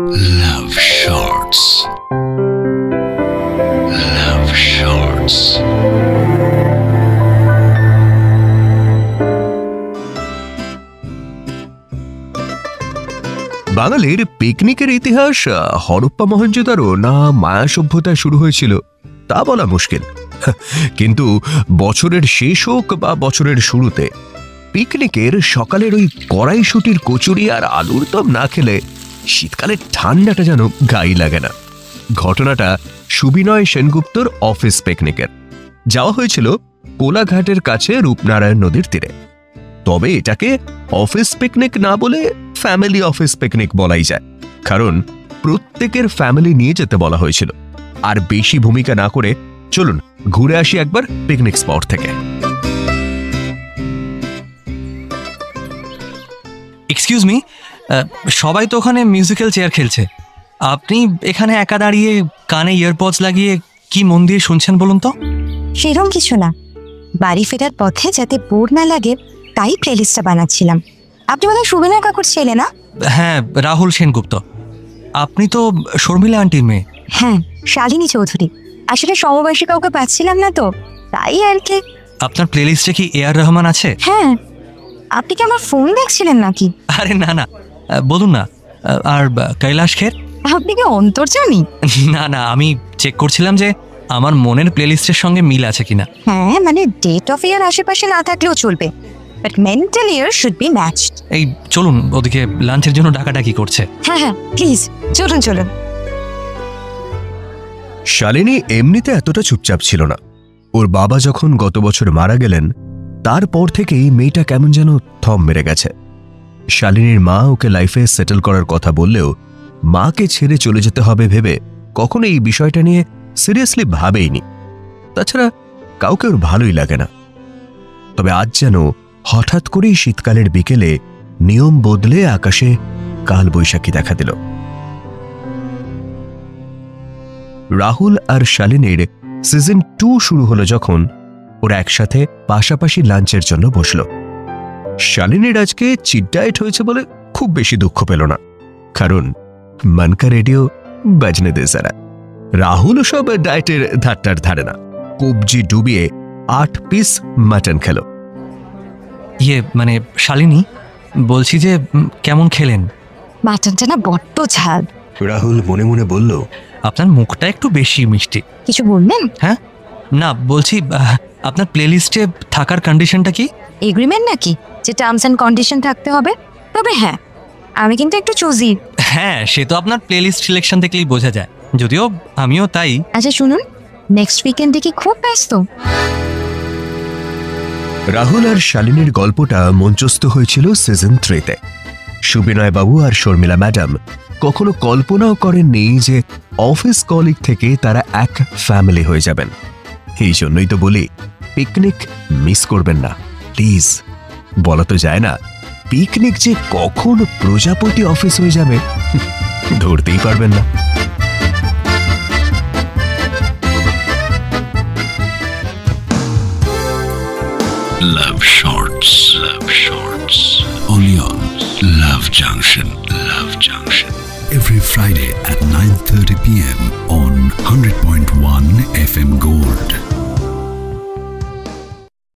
Love Shorts. Love Shorts. বাঙালির পিকনিকের ইতিহাস হরপ্পা মহেঞ্জোদারো না মায়া সভ্যতায় শুরু হয়েছিল তা বলা মুশকিল, কিন্তু বছরের শেষ হোক বা বছরের শুরুতে পিকনিকের সকালের ওই কড়াইশুটির কচুরি আর আলুর দম না খেলে শীতকালের ঠান্ডাটা যেন গায়ে লাগে না। ঘটনাটা সুবিনয় সেনগুপ্তর অফিস পিকনিকের। যাওয়া হয়েছিল কোলাঘাটের কাছে রূপনারায়ণ নদীর তীরে। তবে এটাকে অফিস পিকনিক না বলে ফ্যামিলি অফিস পিকনিক বলাই যায়, কারণ প্রত্যেকের ফ্যামিলি নিয়ে যেতে বলা হয়েছিল। আর বেশি ভূমিকা না করে চলুন ঘুরে আসি একবার পিকনিক স্পট থেকে। এক্সকিউজ মি, সবাই তো ওখানে মিউজিক্যাল চেয়ার খেলছে, আপনি এখানে একা দাঁড়িয়ে কানে ইয়ারপডস লাগিয়ে কি মন দিয়ে শুনছেন বলুন তো? সেরকম কিছু না, বাড়ি ফেরার পথে যাতে বোর না লাগে তাই প্লেলিস্টটা বানাচ্ছিলাম। আপনি বোধহয় সুবিনয় কাকুর ছেলে না? হ্যাঁ, রাহুল সেনগুপ্ত। আপনি তো শর্মিলা আন্টির মেয়ে। হ্যাঁ, শালিনী চৌধুরী। আসলে সমবয়সী কাউকে পাচ্ছিলাম না তো, তাই আর কি। আপনার প্লেলিস্টে কি এআর রহমান আছে? হ্যাঁ। আপনি কি আমার ফোন দেখছিলেন নাকি? আরে না না, বলুন না। আর কৈলাশ খের? আপনি কি অন্তর্জামী? না না, আমি চেক করছিলাম যে আমার মনের প্লেলিস্টের সঙ্গে মিল আছে কিনা। হ্যাঁ, মানে ডেট অফ ইয়ার আশেপাশে না থাকলেও চলবে, but mental year should be matched. এই চলুন, ওদিকে লাঞ্চের জন্য ডাকাডাকি করছে। হ্যাঁ হ্যাঁ, প্লিজ চলুন চলুন। শালিনী এমনিতে এতটা চুপচাপ ছিল না। ওর বাবা যখন গত বছর মারা গেলেন তারপর থেকেই মেয়েটা কেমন যেন থম মেরে গেছে। শালিনীর মা ওকে লাইফে সেটেল করার কথা বললেও মাকে ছেড়ে চলে যেতে হবে ভেবে কখনো এই বিষয়টা নিয়ে সিরিয়াসলি ভাবেইনি। তাছাড়া কাউকে ওর ভালোই লাগে না। তবে আজ যেন হঠাৎ করেই শীতকালের বিকেলে নিয়ম বদলে আকাশে কাল বৈশাখী দেখা দিল। রাহুল আর শালিনীর সিজন 2 শুরু হলো যখন ওরা একসাথে পাশাপাশি লাঞ্চের জন্য বসল। শালিনীর আজকে চিট ডায়েট হয়েছে বলে খুব বেশি দুঃখ পেল না, কারণ মনকা রেডিও বাজনে দে যারা। রাহুল সব ডায়েটের ধারটার ধারে না, কবজি ডুবিয়ে 8 পিস মাটন খেল। মানে শালিনী, বলছি যে কেমন খেলেন? মাটনটা না বড্ড ঝাল। রাহুল মনে মনে বলল, আপনার মুখটা একটু বেশি মিষ্টি। কিছু বললেন? হ্যাঁ না, বলছি আপনার প্লেলিস্টে থাকার কন্ডিশনটা কি? এগ্রিমেন্ট নাকি যে টার্মস এন্ড কন্ডিশন থাকতে হবে? তবে হ্যাঁ, আমি কিন্তু একটু চুজি। হ্যাঁ, সে তো আপনার প্লেলিস্ট সিলেকশন দেখলেই বোঝা যায়, যদিও আমিও তাই। আচ্ছা শুনুন, নেক্সট উইকেন্ডে কি খুব ব্যস্ত? রাহুল আর শালিনীর গল্পটা মঞ্চস্থ হয়েছিল সিজন 3-তে। সুবিনয় বাবু আর শর্মিলা ম্যাডাম কখনো কল্পনাও করেননি যে অফিস কলিগ থেকে তারা এক ফ্যামিলি হয়ে যাবেন। এই জন্যই তো বলি, পিকনিক মিস করবেন না প্লিজ। বলা তো যায় না, পিকনিক যে কখন প্রজাপতি অফিস হয়ে যাবে ধরতেই পারবেন না। Love Shorts. Love Shorts. Only on Love Junction. Love Junction. Every Friday at 9:30 p.m. on 100.1 FM Gold.